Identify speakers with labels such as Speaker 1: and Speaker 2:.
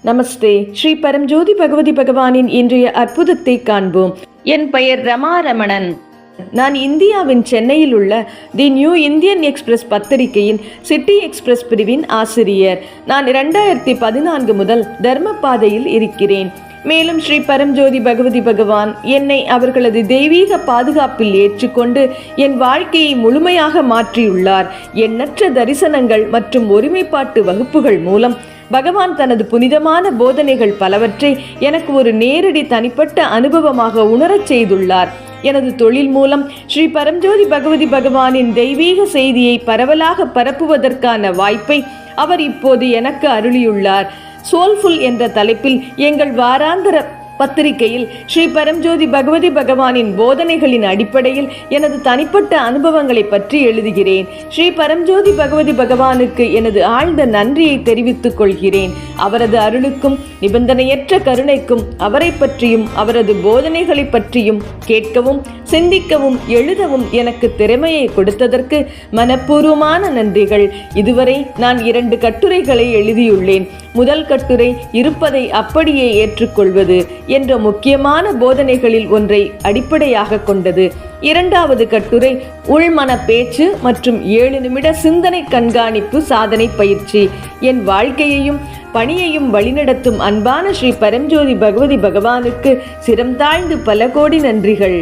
Speaker 1: நமஸ்தே. ஸ்ரீ பரம்ஜோதி பகவதி பகவானின் இன்றைய அற்புதத்தை காண்போம். என் பெயர் ரமா ரமணன். நான் இந்தியாவின் சென்னையில் உள்ள தி நியூ இந்தியன் எக்ஸ்பிரஸ் பத்திரிகையின் சிட்டி எக்ஸ்பிரஸ் பிரிவின் ஆசிரியர். நான் 2014 முதல் தர்ம பாதையில் இருக்கிறேன். மேலும் ஸ்ரீ பரம்ஜோதி பகவதி பகவான் என்னை அவர்களது தெய்வீக பாதுகாப்பில் ஏற்றுக்கொண்டு என் வாழ்க்கையை முழுமையாக மாற்றியுள்ளார். எண்ணற்ற தரிசனங்கள் மற்றும் ஒருமைப்பாட்டு வகுப்புகள் மூலம் பகவான் தனது புனிதமான போதனைகள் பலவற்றை எனக்கு ஒரு நேரடி தனிப்பட்ட அனுபவமாக உணரச் செய்துள்ளார். எனது தொழில் மூலம் ஸ்ரீ பரம்ஜோதி பகவதி பகவானின் தெய்வீக செய்தியை பரவலாக பரப்புவதற்கான வாய்ப்பை அவர் இப்போது எனக்கு அருளியுள்ளார். சோல்ஃபுல் என்ற தலைப்பில் எங்கள் வாராந்திர பத்திரிகையில் ஸ்ரீ பரம்ஜோதி பகவதி பகவானின் போதனைகளின் அடிப்படையில் எனது தனிப்பட்ட அனுபவங்களை பற்றி எழுதுகிறேன். ஸ்ரீ பரம்ஜோதி பகவதி பகவானுக்கு எனது ஆழ்ந்த நன்றியை தெரிவித்துக் கொள்கிறேன். அவரது அருளுக்கும் நிபந்தனையற்ற கருணைக்கும் அவரை பற்றியும் அவரது போதனைகளை பற்றியும் கேட்கவும் சிந்திக்கவும் எழுதவும் எனக்கு திறமையை கொடுத்ததற்கு மனப்பூர்வமான நன்றிகள். இதுவரை நான் 2 கட்டுரைகளை எழுதியுள்ளேன். முதல் கட்டுரை இருப்பதை அப்படியே ஏற்றுக்கொள்வது என்ற முக்கியமான போதனைகளில் ஒன்றை அடிப்படையாக கொண்டது. இரண்டாவது கட்டுரை உள்மன பேச்சு மற்றும் 7 நிமிட சிந்தனை கண்காணிப்பு சாதனை பயிற்சி. என் வாழ்க்கையையும் பணியையும் வழிநடத்தும் அன்பான ஸ்ரீ பரம்ஜோதி பகவதி பகவானுக்கு சிரம் தாழ்ந்து பல கோடி நன்றிகள்.